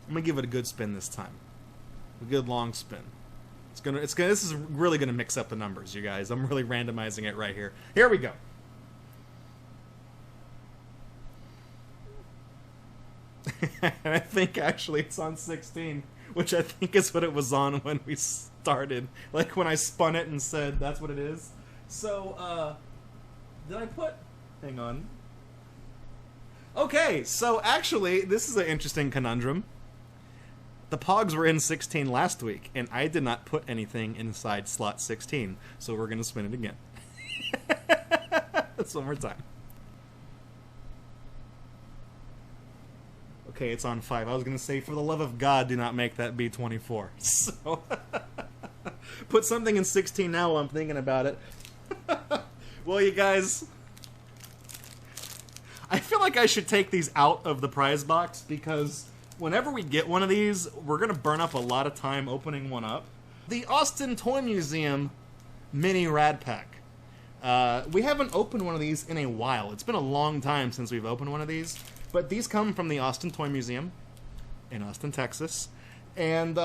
I'm gonna give it a good spin this time. A good long spin. This is really gonna mix up the numbers, you guys. I'm really randomizing it right here. Here we go. I think actually it's on 16, which I think is what it was on when we started. Like when I spun it and said that's what it is. So, did I put... Hang on. Okay, so actually, this is an interesting conundrum. The Pogs were in 16 last week, and I did not put anything inside slot 16, so we're going to spin it again. That's one more time. Okay, it's on 5. I was going to say, for the love of God, do not make that be 24. So, put something in 16 now while I'm thinking about it. Well, you guys, I feel like I should take these out of the prize box, because whenever we get one of these, we're going to burn up a lot of time opening one up. The Austin Toy Museum Mini Rad Pack. We haven't opened one of these in a while. It's been a long time since we've opened one of these. But these come from the Austin Toy Museum in Austin, Texas. And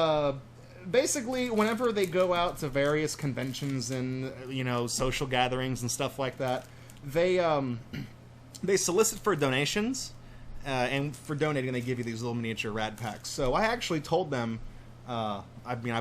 basically, whenever they go out to various conventions and, you know, social gatherings and stuff like that, they solicit for donations. And for donating, they give you these little miniature Rad Packs. So I actually told them, I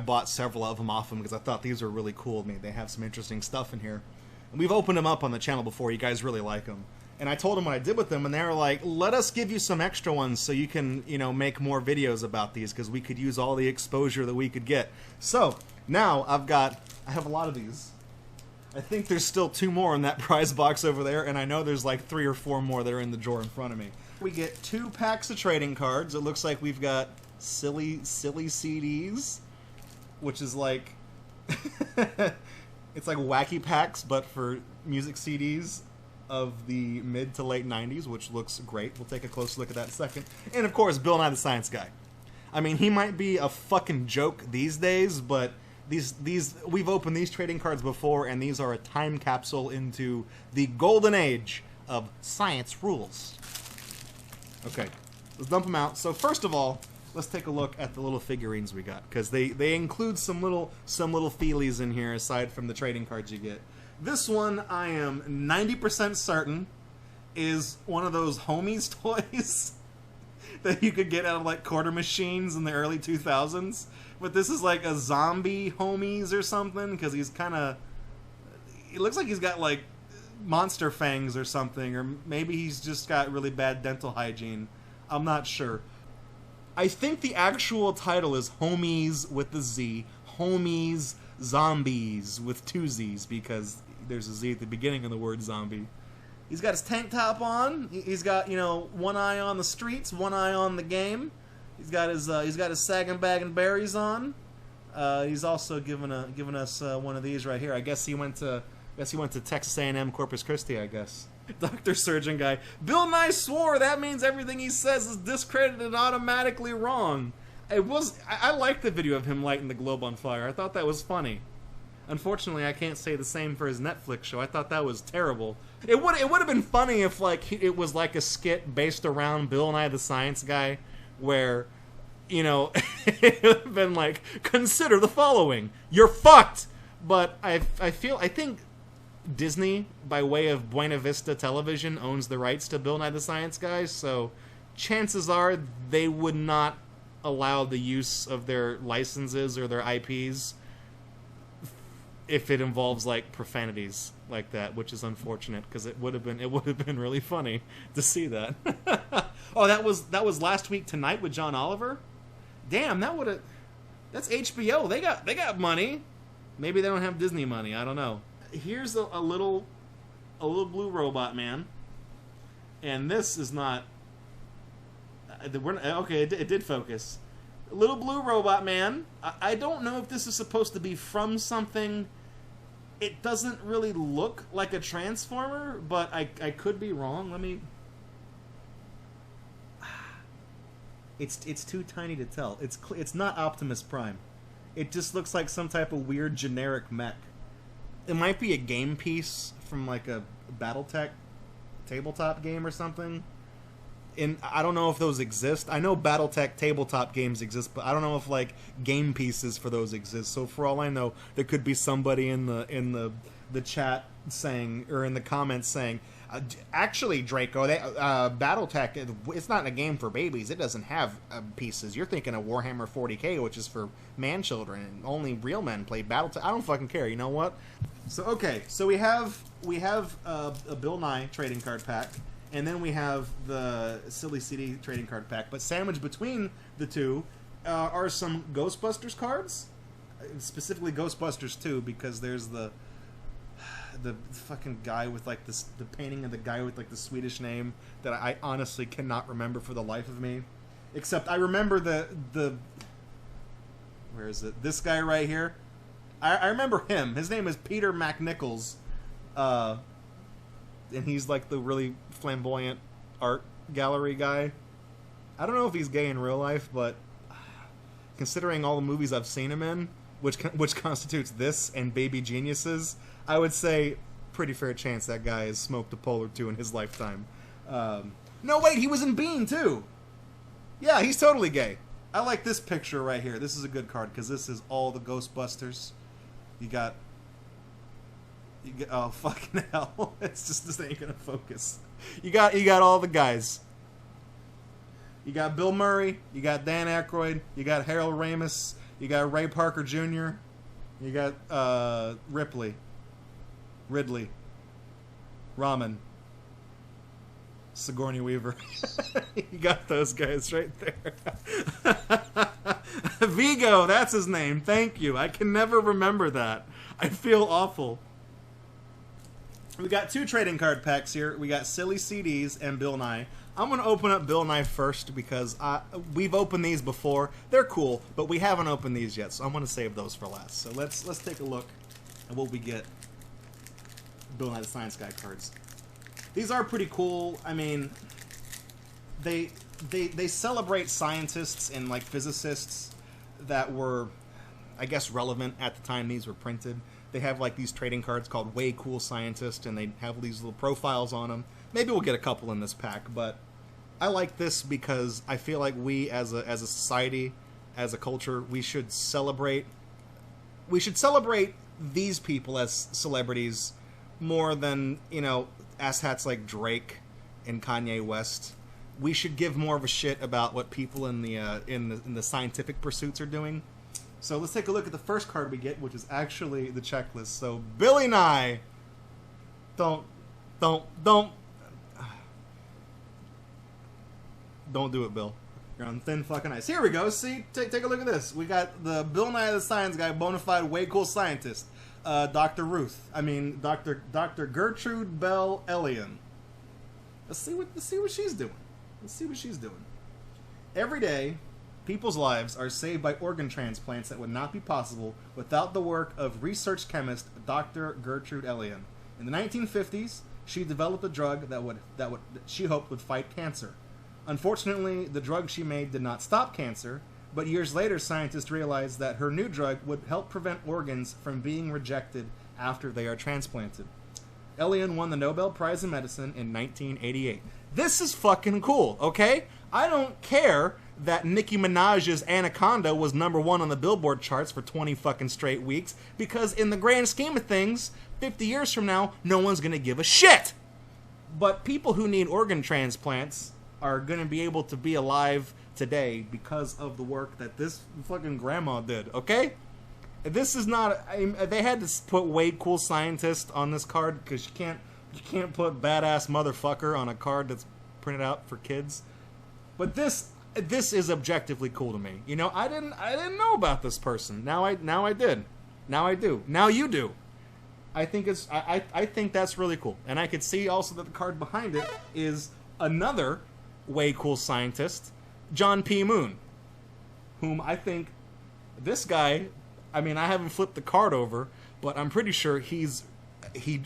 bought several of them off them because I thought these were really cool. They have some interesting stuff in here. And we've opened them up on the channel before. You guys really like them. And I told them what I did with them, and they were like, let us give you some extra ones so you can, you know, make more videos about these, because we could use all the exposure that we could get. So, now I have a lot of these. I think there's still 2 more in that prize box over there, and I know there's like 3 or 4 more that are in the drawer in front of me. We get 2 packs of trading cards. It looks like we've got silly CDs, which is like, it's like wacky packs, but for music CDs of the mid to late 90s, which looks great. We'll take a close look at that in a second. And of course, Bill Nye the Science Guy. I mean, he might be a fucking joke these days, but we've opened these trading cards before, and these are a time capsule into the golden age of science rules. Okay, let's dump them out. So first of all, let's take a look at the little figurines we got, because they include some little feelies in here aside from the trading cards you get. This one, I am 90% certain, is one of those homies toys that you could get out of like quarter machines in the early 2000s. But this is like a zombie homies or something, because he's kind of... It looks like he's got like monster fangs or something, or maybe he's just got really bad dental hygiene. I'm not sure. I think the actual title is Homies with the Z. Homies Zombies with 2 Z's, because there's a Z at the beginning of the word zombie. He's got his tank top on. He's got, you know, one eye on the streets, one eye on the game. He's got his sagging bag and berries on. He's also given us one of these right here. I guess he went to Texas A&M Corpus Christi, I guess. Dr. Surgeon Guy. Bill Nye swore that means everything he says is discredited and automatically wrong. I liked the video of him lighting the globe on fire. I thought that was funny. Unfortunately, I can't say the same for his Netflix show. I thought that was terrible. It would have been funny if it was like a skit based around Bill Nye the Science Guy, where, you know, it would have been like, consider the following. You're fucked! But I think Disney, by way of Buena Vista Television, owns the rights to Bill Nye the Science Guy, so chances are they would not allow the use of their licenses or their IPs if it involves like profanities like that, which is unfortunate, because it would have been really funny to see that. Oh, that was last week tonight with John Oliver. Damn, that's HBO. They got money. Maybe they don't have Disney money. I don't know. Here's a little blue robot man, and this is not. Okay, it did focus. A little blue robot man. I don't know if this is supposed to be from something. It doesn't really look like a Transformer, but I could be wrong. Let me... It's too tiny to tell. It's not Optimus Prime. It just looks like some type of weird generic mech. It might be a game piece from like a BattleTech tabletop game or something. I don't know if those exist. I know BattleTech tabletop games exist, but I don't know if like game pieces for those exist. So for all I know, there could be somebody in the chat saying, or in the comments saying, actually, Draco, BattleTech, it's not a game for babies. It doesn't have pieces. You're thinking of Warhammer 40K, which is for man children, and only real men play BattleTech. I don't fucking care. You know what? So okay, so we have a Bill Nye trading card pack, and then we have the Silly CD trading card pack. But sandwiched between the two are some Ghostbusters cards, specifically Ghostbusters 2, because there's the fucking guy with like the painting of the guy with like the Swedish name that I honestly cannot remember for the life of me. Except I remember the where is it? This guy right here. I remember him. His name is Peter McNichols. And he's like the really flamboyant art gallery guy. I don't know if he's gay in real life, but considering all the movies I've seen him in, which constitutes this and Baby Geniuses, I would say pretty fair chance that guy has smoked a pole or two in his lifetime. No, wait, he was in Bean, too! Yeah, he's totally gay. I like this picture right here. This is a good card, because this is all the Ghostbusters. You got... Oh, fucking hell. It's just, this ain't gonna focus. You got all the guys. You got Bill Murray, you got Dan Aykroyd, you got Harold Ramis, you got Ray Parker Jr., you got Ridley, Ramen, Sigourney Weaver. You got those guys right there. Vigo, that's his name. Thank you. I can never remember that. I feel awful. We got two trading card packs here. We got Silly CDs and Bill Nye. I'm going to open up Bill Nye first because we've opened these before. They're cool, but we haven't opened these yet, so I'm going to save those for last. So let's take a look at what we get. Bill Nye the Science Guy cards. These are pretty cool. I mean, they celebrate scientists and like physicists that were, I guess, relevant at the time these were printed. They have like these trading cards called Way Cool Scientist, and they have these little profiles on them. Maybe we'll get a couple in this pack, but I like this because I feel like we as a society, as a culture, we should celebrate these people as celebrities more than, you know, asshats like Drake and Kanye West. We should give more of a shit about what people in the scientific pursuits are doing. So let's take a look at the first card we get, which is actually the checklist. So Billy Nye, don't do it, Bill. You're on thin fucking ice. Here we go. See, take a look at this. We got the Bill Nye the Science Guy, bona fide Way Cool Scientist, Dr. Gertrude Bell Elion. Let's see what she's doing. Let's see what she's doing. Every day, people's lives are saved by organ transplants that would not be possible without the work of research chemist Dr. Gertrude Elion. In the 1950s, she developed a drug that she hoped would fight cancer. Unfortunately, the drug she made did not stop cancer, but years later, scientists realized that her new drug would help prevent organs from being rejected after they are transplanted. Elion won the Nobel Prize in Medicine in 1988. This is fucking cool, okay? I don't care that Nicki Minaj's Anaconda was #1 on the Billboard charts for 20 fucking straight weeks, because in the grand scheme of things, 50 years from now, no one's gonna give a shit! But people who need organ transplants are gonna be able to be alive today because of the work that this fucking grandma did, okay? This is not... they had to put Way Cool Scientist on this card, because you can't put Badass Motherfucker on a card that's printed out for kids. But this is objectively cool to me. You know, I didn't know about this person. Now I did. Now I do. Now you do. I think I think that's really cool. And I could see also that the card behind it is another Way Cool Scientist, John P. Moon, whom I think this guy, I mean, I haven't flipped the card over, but I'm pretty sure he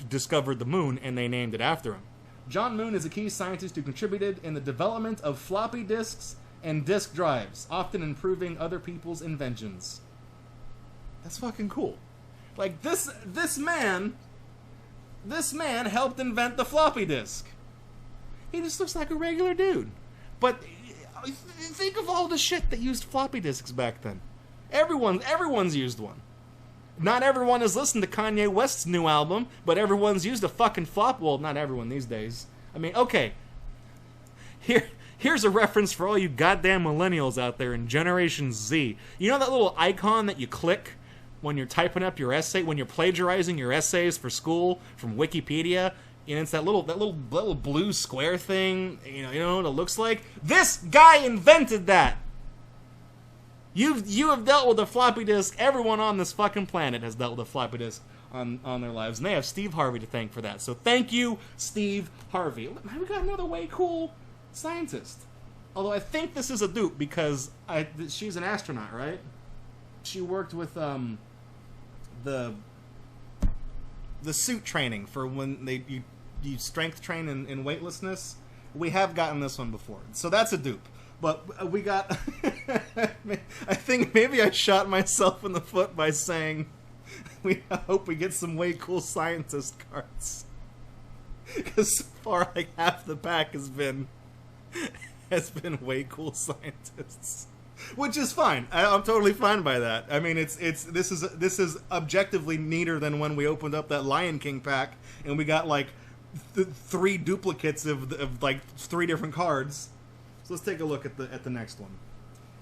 discovered the moon and they named it after him. John Moon is a key scientist who contributed in the development of floppy disks and disk drives, often improving other people's inventions. That's fucking cool. Like, this man helped invent the floppy disk. He just looks like a regular dude. But think of all the shit that used floppy disks back then. Everyone's used one. Not everyone has listened to Kanye West's new album, but everyone's used a fucking flop. Well, not everyone these days. I mean, okay. Here's a reference for all you goddamn millennials out there in Generation Z. You know that little icon that you click when you're typing up your essay, when you're plagiarizing your essays for school from Wikipedia? And it's that little blue square thing. You know what it looks like? This guy invented that. You have dealt with a floppy disk. Everyone on this fucking planet has dealt with a floppy disk on their lives, and they have Steve Harvey to thank for that. So thank you, Steve Harvey. We got another way cool scientist. Although I think this is a dupe because she's an astronaut, right? She worked with the suit training for when you strength train in weightlessness. We have gotten this one before, so that's a dupe. But we got... I think maybe I shot myself in the foot by saying I hope we get some way cool scientist cards. Because so far, like, half the pack has been way cool scientists. Which is fine. I'm totally fine by that. I mean, this is objectively neater than when we opened up that Lion King pack and we got, like, 3 duplicates of like 3 different cards. So let's take a look at the next one.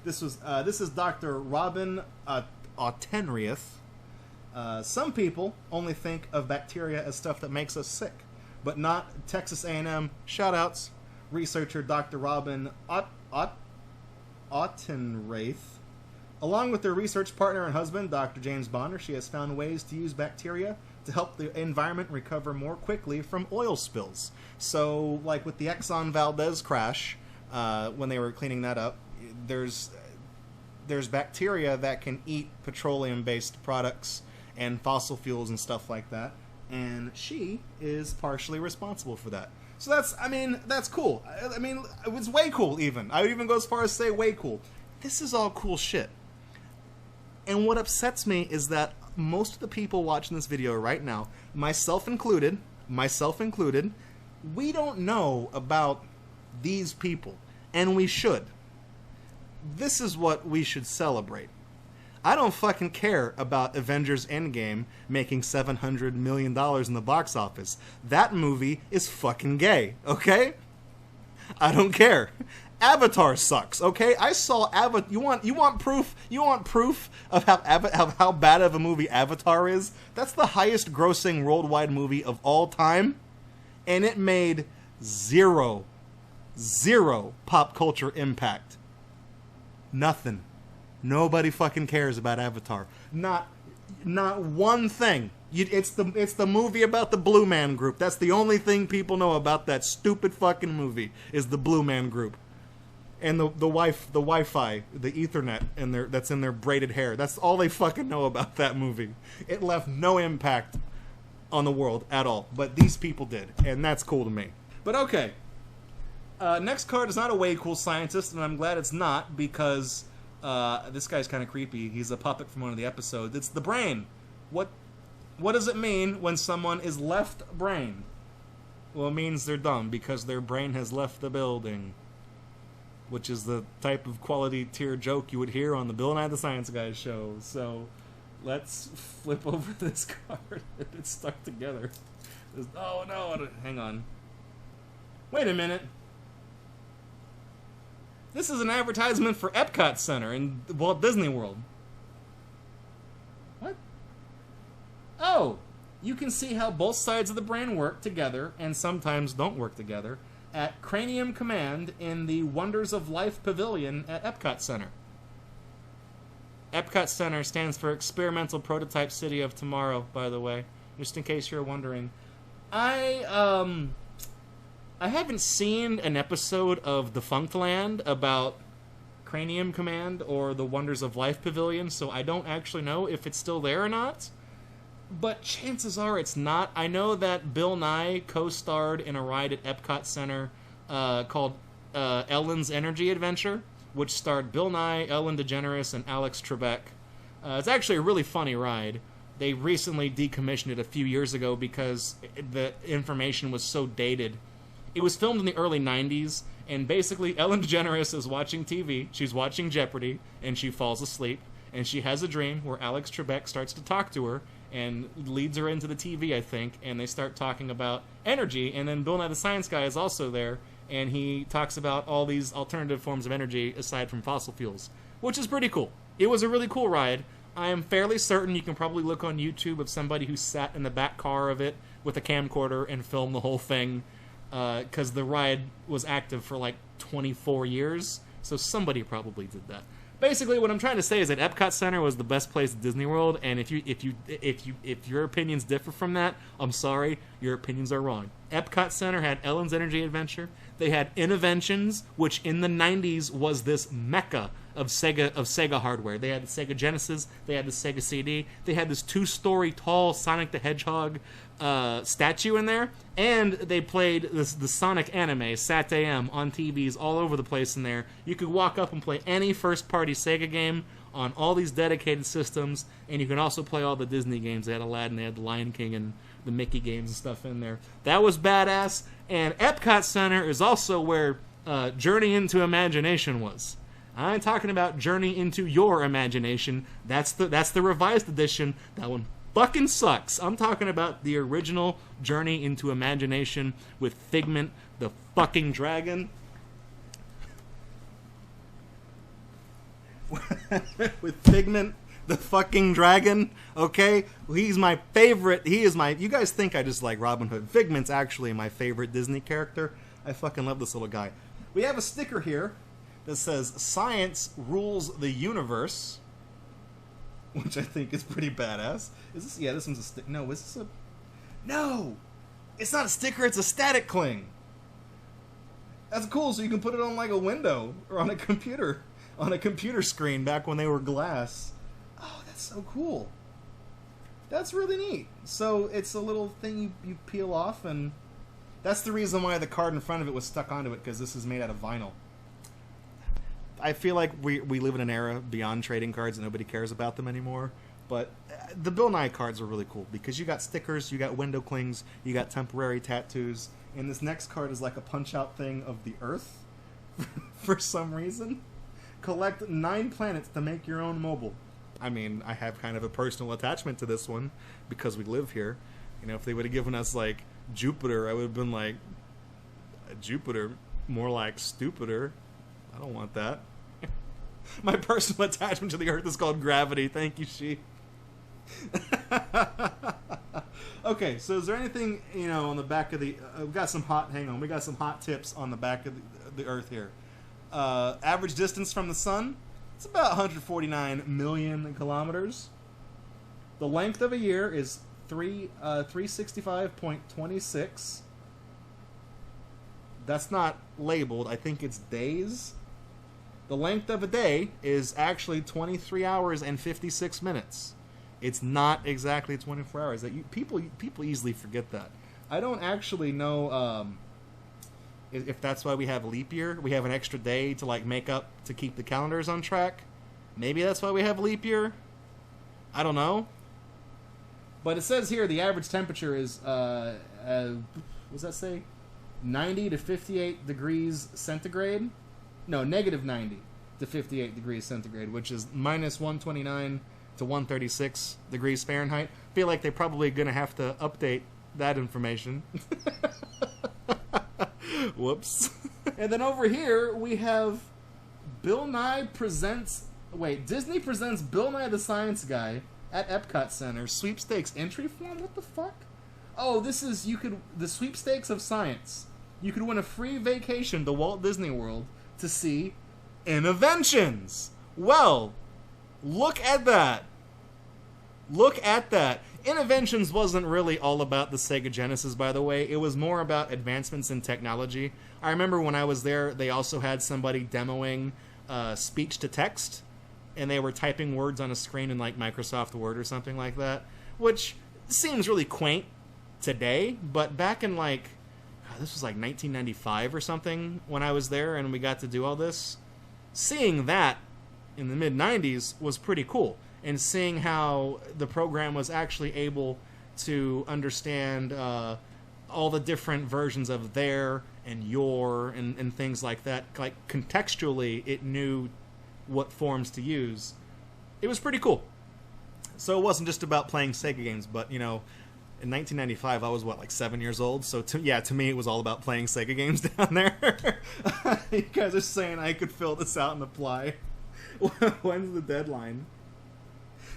This is Dr. Robin Autenrieth. Some people only think of bacteria as stuff that makes us sick, but not Texas A&M shoutouts researcher Dr. Robin Autenrieth. Along with their research partner and husband, Dr. James Bonner, she has found ways to use bacteria to help the environment recover more quickly from oil spills. So, like with the Exxon Valdez crash, when they were cleaning that up, there's bacteria that can eat petroleum-based products and fossil fuels and stuff like that, and she is partially responsible for that. So that's cool. I mean, it was way cool, even. I would even go as far as say way cool. This is all cool shit. And what upsets me is that most of the people watching this video right now, myself included, we don't know about these people, and we should. This is what we should celebrate. I don't fucking care about Avengers Endgame making $700 million in the box office. That movie is fucking gay, okay? I don't care. Avatar sucks, okay? I saw Avatar. You want proof? You want proof of how bad of a movie Avatar is? That's the highest grossing worldwide movie of all time, and it made zero pop culture impact. Nothing. Nobody fucking cares about Avatar. Not one thing. It's the movie about the Blue Man Group. That's the only thing people know about that stupid fucking movie is the Blue Man Group, and the Wi-Fi, the Ethernet that's in their braided hair. That's all they fucking know about that movie. It left no impact on the world at all. But these people did, and that's cool to me. But okay. Next card is not a way cool scientist, and I'm glad it's not because this guy's kind of creepy. He's a puppet from one of the episodes. It's the brain. What does it mean when someone is left brain? Well, it means they're dumb because their brain has left the building, which is the type of quality tier joke you would hear on the Bill Nye the Science Guy show. So let's flip over this card. It's stuck together. Oh no, hang on. Wait a minute. This is an advertisement for Epcot Center in Walt Disney World. What? Oh, you can see how both sides of the brain work together and sometimes don't work together at Cranium Command in the Wonders of Life Pavilion at Epcot Center. Epcot Center stands for Experimental Prototype City of Tomorrow, by the way, just in case you're wondering. I haven't seen an episode of Defunctland about Cranium Command or the Wonders of Life Pavilion, so I don't actually know if it's still there or not. But chances are it's not. I know that Bill Nye co-starred in a ride at Epcot Center called Ellen's Energy Adventure, which starred Bill Nye, Ellen DeGeneres, and Alex Trebek. It's actually a really funny ride. They recently decommissioned it a few years ago because the information was so dated It was filmed in the early 90s, and basically Ellen DeGeneres is watching TV, she's watching Jeopardy, and she falls asleep, and she has a dream where Alex Trebek starts to talk to her, and leads her into the TV, I think, and they start talking about energy, and then Bill Nye the Science Guy is also there, and he talks about all these alternative forms of energy aside from fossil fuels, which is pretty cool. It was a really cool ride. I am fairly certain you can probably look on YouTube of somebody who sat in the back car of it with a camcorder and filmed the whole thing, because the ride was active for like 24 years, so somebody probably did that. Basically, what I'm trying to say is that Epcot Center was the best place at Disney World, and if your opinions differ from that, I'm sorry, your opinions are wrong. Epcot Center had Ellen's Energy Adventure. They had Innoventions, which in the 90s was this mecca of Sega hardware. They had the Sega Genesis, they had the Sega CD, they had this 2-story tall Sonic the Hedgehog statue in there, and they played the Sonic anime, Sat-AM, on TVs all over the place in there. You could walk up and play any first-party Sega game on all these dedicated systems, and you can also play all the Disney games. They had Aladdin, they had the Lion King, and the Mickey games and stuff in there. That was badass, and Epcot Center is also where Journey into Imagination was. I ain't talking about Journey into Your Imagination. That's the revised edition. That one fucking sucks. I'm talking about the original Journey into Imagination with Figment, the fucking dragon. With Figment, the fucking dragon, okay? He's my favorite. He is my... You guys think I just like Robin Hood. Figment's actually my favorite Disney character. I fucking love this little guy. We have a sticker here that says, "Science rules the universe," which I think is pretty badass. Is this... Yeah, this one's a stick. No, is this a... No! It's not a sticker, it's a static cling. That's cool, so you can put it on like a window or on a computer. On a computer screen back when they were glass. Oh, that's so cool. That's really neat. So it's a little thing you peel off, and that's the reason why the card in front of it was stuck onto it, because this is made out of vinyl. I feel like we live in an era beyond trading cards and nobody cares about them anymore. But the Bill Nye cards are really cool because you got stickers, you got window clings, you got temporary tattoos, and this next card is like a punch-out thing of the Earth for some reason. Collect 9 planets to make your own mobile. I mean, I have kind of a personal attachment to this one because we live here. You know, if they would have given us, like, Jupiter, I would have been like, Jupiter, more like stupider. I don't want that. My personal attachment to the Earth is called gravity. Thank you, She. Okay, so is there anything, you know, on the back of the... we got some hot... Hang on. We got some hot tips on the back of the Earth here. Average distance from the sun, it's about 149 million kilometers. The length of a year is 365.26. That's not labeled. I think it's days. The length of a day is actually 23 hours and 56 minutes. It's not exactly 24 hours. That people easily forget that. I don't actually know if that's why we have leap year. We have an extra day to like make up to keep the calendars on track. Maybe that's why we have leap year. I don't know. But it says here the average temperature is what does that say? 90 to 58 degrees centigrade. No, negative 90 to 58 degrees centigrade, which is minus 129 to 136 degrees Fahrenheit. I feel like they're probably going to have to update that information. Whoops. And then over here we have Bill Nye presents... Wait, Disney presents Bill Nye the Science Guy at Epcot Center. Sweepstakes entry form? What the fuck? Oh, this is... the sweepstakes of science. You could win a free vacation to Walt Disney World to see Innoventions. Well, look at that. Look at that. Innoventions wasn't really all about the Sega Genesis, by the way. It was more about advancements in technology. I remember when I was there, they also had somebody demoing speech-to-text, and they were typing words on a screen in like Microsoft Word or something like that, which seems really quaint today, but back in like... this was like 1995 or something when I was there and we got to do all this. Seeing that in the mid-90s was pretty cool. And seeing how the program was actually able to understand all the different versions of their and your and things like that. Like contextually, it knew what forms to use. It was pretty cool. So it wasn't just about playing Sega games, but in 1995 I was like 7 years old. So to me it was all about playing Sega games down there. You guys are saying I could fill this out and apply. When's the deadline?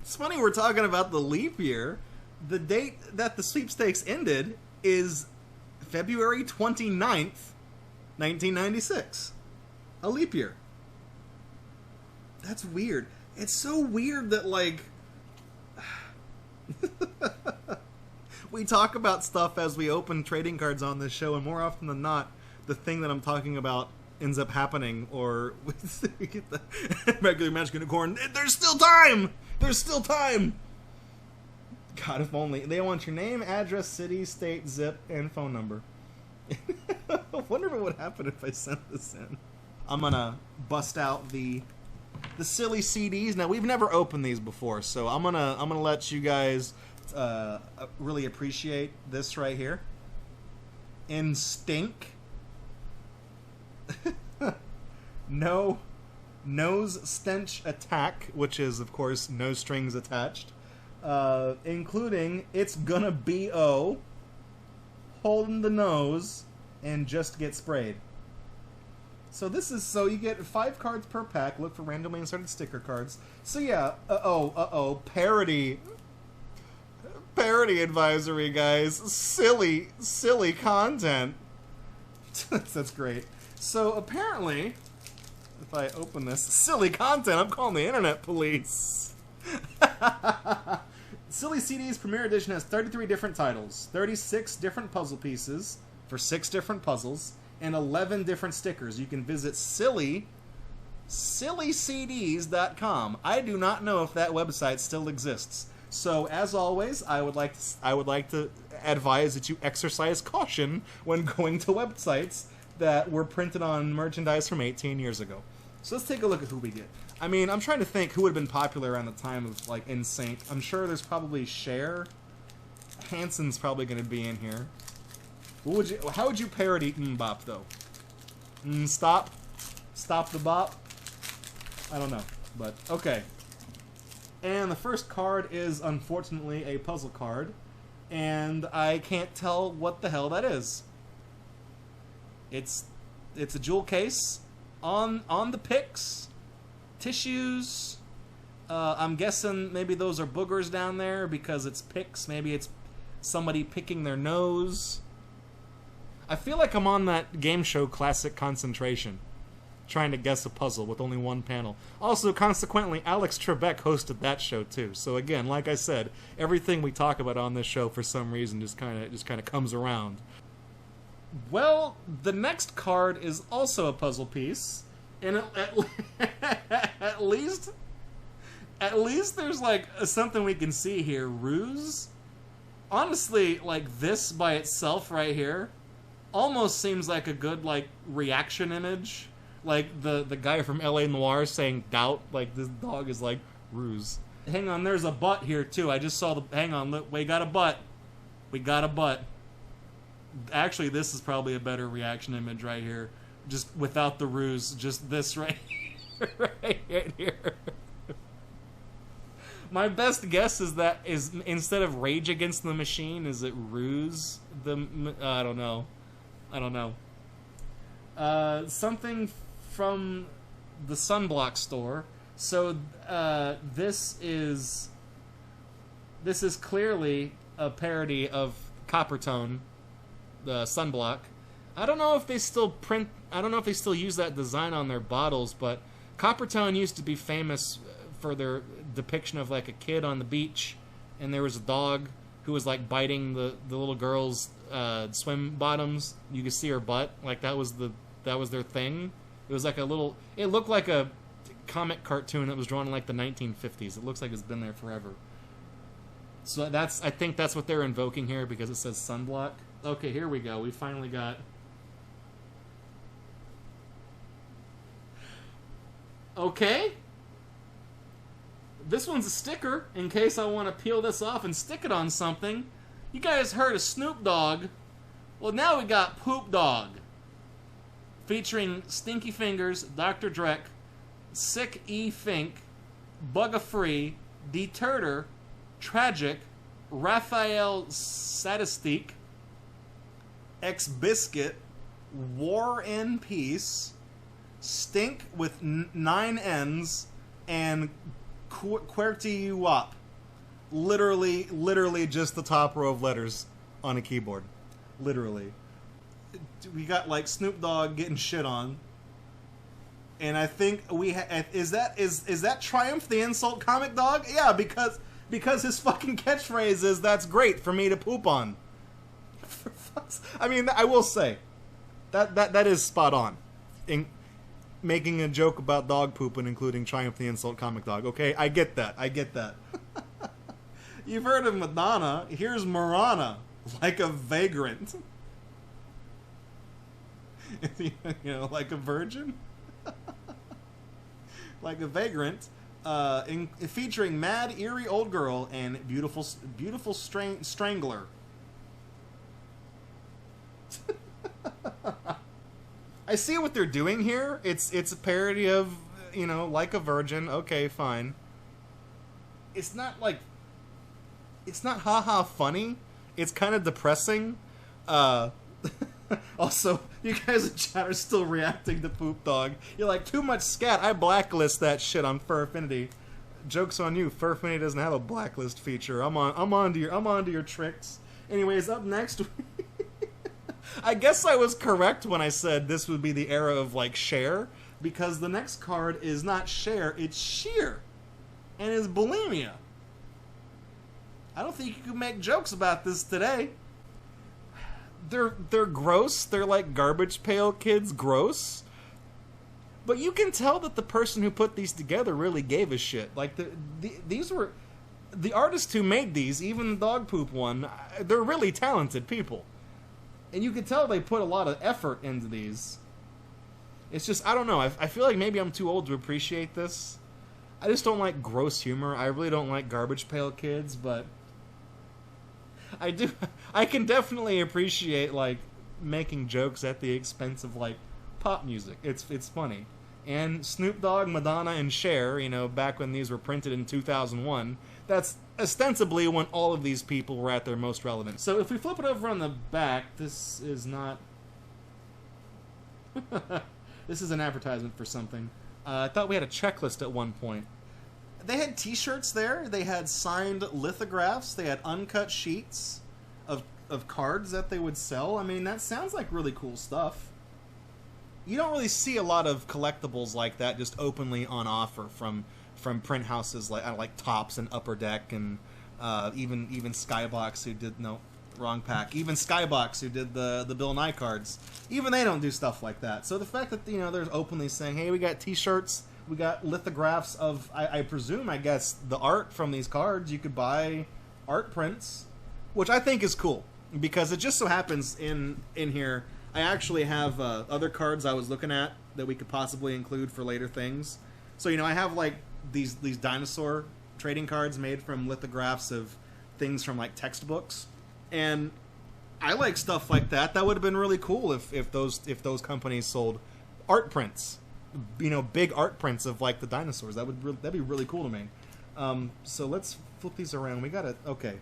It's funny we're talking about the leap year. The date that the sweepstakes ended is February 29th, 1996. A leap year. That's weird. It's so weird that, like... we talk about stuff as we open trading cards on this show, and more often than not, the thing that I'm talking about ends up happening, or we get the regular Magic Unicorn. There's still time! There's still time! God, if only. They want your name, address, city, state, zip, and phone number. I wonder what would happen if I sent this in. I'm gonna bust out the silly CDs. Now, we've never opened these before, so I'm gonna let you guys really appreciate this right here. Instinct. No Nose Stench Attack, which is, of course, no strings attached. Including It's Gonna B.O., Holding the Nose, and Just Get Sprayed. So you get 5 cards per pack. Look for randomly inserted sticker cards. So yeah, parody advisory, guys. Silly content. That's great. So apparently, if I open this, silly content, I'm calling the internet police. Silly CD's Premier Edition has 33 different titles, 36 different puzzle pieces for 6 different puzzles, and 11 different stickers. You can visit sillycds.com. I do not know if that website still exists. So, as always, I would like to advise that you exercise caution when going to websites that were printed on merchandise from 18 years ago. So let's take a look at who we get. I mean, I'm trying to think who would have been popular around the time of, like, NSYNC. I'm sure there's probably Cher. Hanson's probably going to be in here. How would you parody Bop, though? Stop the bop? I don't know, but okay. And the first card is, unfortunately, a puzzle card, and I can't tell what the hell that is. It's a jewel case on the picks, tissues. I'm guessing maybe those are boogers down there because it's picks. Maybe it's somebody picking their nose. I feel like I'm on that game show Classic Concentration, trying to guess a puzzle with only one panel. Also, consequently, Alex Trebek hosted that show too. So again, like I said, everything we talk about on this show for some reason just kind of comes around. Well, the next card is also a puzzle piece, and at least there's like something we can see here. Ruse. Honestly, like this by itself right here almost seems like a good like reaction image. Like the guy from LA Noire saying doubt, like this dog is like ruse. Hang on, there's a butt here too. I just saw the hang on, look, we got a butt. We got a butt. Actually, this is probably a better reaction image right here. Just without the ruse, just this right here. Right here. My best guess is that instead of Rage Against the Machine, is it Ruse? I don't know. Something from the Sunblock store. So this is clearly a parody of Coppertone, the Sunblock. I don't know if they still use that design on their bottles, but Coppertone used to be famous for their depiction of like a kid on the beach, and there was a dog who was like biting the little girl's swim bottoms. You could see her butt. Like that was their thing. It was like it looked like a comic cartoon that was drawn in like the 1950s. It looks like it's been there forever. So I think that's what they're invoking here because it says Sunblock. Okay, here we go. We finally got. Okay. This one's a sticker in case I want to peel this off and stick it on something. You guys heard of Snoop Dogg? Well, now we got Poop Dog. featuring Stinky Fingers, Dr. Drek, Sick E. Fink, Bugga-Free, Deturter, Tragic, Raphael Sadistique, Ex-Biscuit, War and Peace, Stink with 9 N's, and QWERTY WAP. Literally just the top row of letters on a keyboard. Literally. We got like Snoop Dogg getting shit on. And I think is that Triumph the Insult Comic Dog? Yeah, because his fucking catchphrase is "That's great for me to poop on." I mean, I will say that is spot on. In making a joke about dog poop and including Triumph the Insult Comic Dog. Okay, I get that. You've heard of Madonna. Here's Marana, like a vagrant. You know, like a virgin. Like a vagrant. Featuring Mad, Eerie Old Girl and Beautiful Strangler. I see what they're doing here. It's a parody of, you know, Like a Virgin. Okay, fine. It's not haha funny. It's kind of depressing. Also, you guys in chat are still reacting to Poop Dog. You're like, too much scat. I blacklist that shit on Fur Affinity. Joke's on you. Fur Affinity doesn't have a blacklist feature. I'm onto your tricks. Anyways, up next, I guess I was correct when I said this would be the era of like Cher, because the next card is not Cher, it's Sheer, and is bulimia. I don't think you can make jokes about this today. They're gross. They're like Garbage Pail Kids gross. But you can tell that the person who put these together really gave a shit. Like these were the artists who made these, even the dog poop one. They're really talented people, and you can tell they put a lot of effort into these. It's just, I don't know. I feel like maybe I'm too old to appreciate this. I just don't like gross humor. I really don't like Garbage Pail Kids, but I do. I can definitely appreciate like making jokes at the expense of like pop music. It's funny. And Snoop Dogg, Madonna, and Cher, you know, back when these were printed in 2001, that's ostensibly when all of these people were at their most relevant. So if we flip it over on the back, this is not... This is an advertisement for something. I thought we had a checklist at one point. They had t-shirts there. They had signed lithographs. They had uncut sheets of cards that they would sell. I mean, that sounds like really cool stuff. You don't really see a lot of collectibles like that just openly on offer from print houses like Topps and Upper Deck and even Skybox, who did wrong pack. Even Skybox, who did the Bill Nye cards. Even they don't do stuff like that. So the fact that, you know, they're openly saying, hey, we got t-shirts, we got lithographs of, I presume, I guess, the art from these cards. You could buy art prints, which I think is cool, because it just so happens in here, I actually have other cards I was looking at that we could possibly include for later things. So, you know, I have like these dinosaur trading cards made from lithographs of things from like textbooks, and I like stuff like that. That would have been really cool if those companies sold art prints, you know, big art prints of like the dinosaurs. That'd be really cool to me. So let's flip these around. We got okay.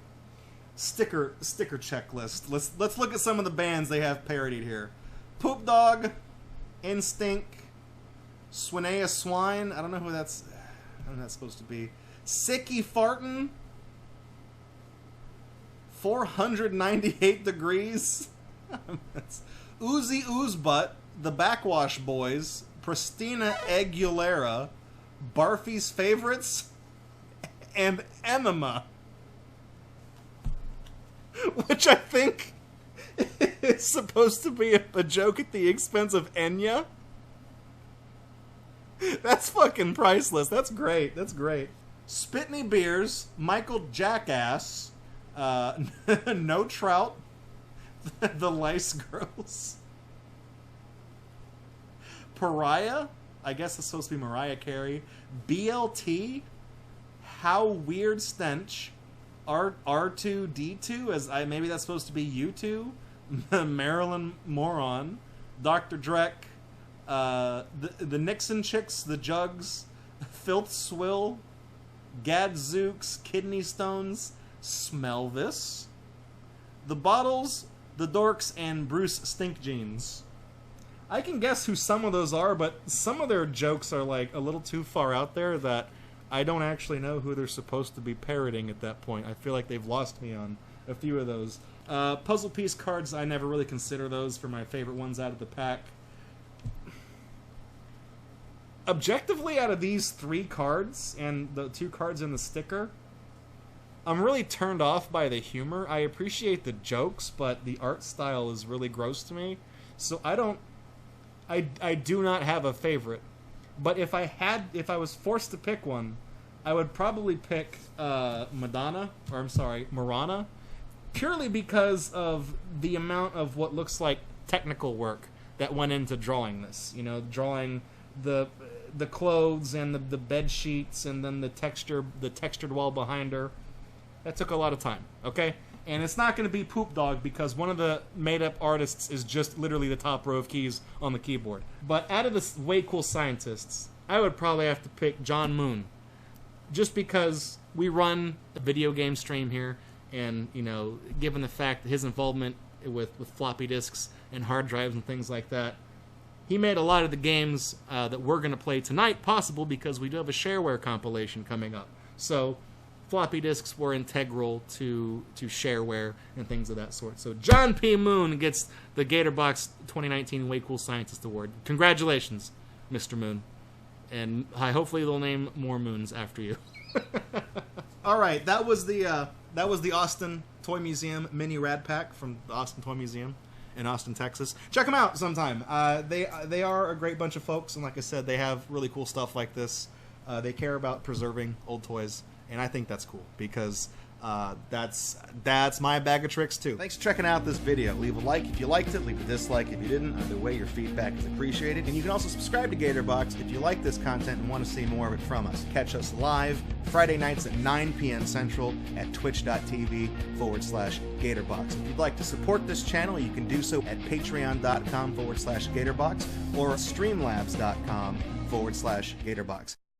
Sticker checklist. Let's look at some of the bands they have parodied here. Poop Dog, Instinct, Swinea Swine. I don't know who that's supposed to be. Sicky Fartin. 498 Degrees. That's Oozy Oozebutt, The Backwash Boys, Pristina Aguilera, Barfy's Favorites, and Enema. Which I think is supposed to be a joke at the expense of Enya. That's fucking priceless. That's great. That's great. Spitney Beers, Michael Jackass, No Trout, The Lice Girls, Pariah, I guess it's supposed to be Mariah Carey, BLT, How Weird Stench, R2D2, maybe that's supposed to be U2, Marilyn Moron, Dr. Drek, The Nixon Chicks, the Jugs, Filth Swill, Gadzooks, Kidney Stones, Smell This, The Bottles, The Dorks, and Bruce Stink Jeans. I can guess who some of those are, but some of their jokes are like a little too far out there that I don't actually know who they're supposed to be parroting at that point. I feel like they've lost me on a few of those. Puzzle piece cards, I never really consider those for my favorite ones out of the pack. Objectively, out of these 3 cards and the 2 cards in the sticker, I'm really turned off by the humor. I appreciate the jokes, but the art style is really gross to me. So I do not have a favorite. But if I was forced to pick one, I would probably pick Marana, purely because of the amount of what looks like technical work that went into drawing this. You know, drawing the clothes and the bed sheets and then the textured wall behind her. That took a lot of time, okay? And it's not going to be Poop Dog because one of the made-up artists is just literally the top row of keys on the keyboard. But out of the way cool scientists, I would probably have to pick John Moon. Just because we run a video game stream here, and, you know, given the fact that his involvement with floppy disks and hard drives and things like that, he made a lot of the games that we're going to play tonight possible because we do have a shareware compilation coming up. So floppy disks were integral to shareware and things of that sort. So John P. Moon gets the GatorBox 2019 Way Cool Scientist Award. Congratulations, Mr. Moon. And hopefully they'll name more Moons after you. All right, that was the Austin Toy Museum mini Rad Pack from the Austin Toy Museum in Austin, Texas. Check them out sometime. They are a great bunch of folks, and like I said, they have really cool stuff like this. They care about preserving old toys, and I think that's cool because that's my bag of tricks too. Thanks for checking out this video. Leave a like if you liked it, leave a dislike if you didn't. Either way, your feedback is appreciated. And you can also subscribe to GatorBox if you like this content and want to see more of it from us. Catch us live Friday nights at 9 p.m. Central at twitch.tv/GatorBox. If you'd like to support this channel, you can do so at patreon.com/GatorBox or streamlabs.com/GatorBox.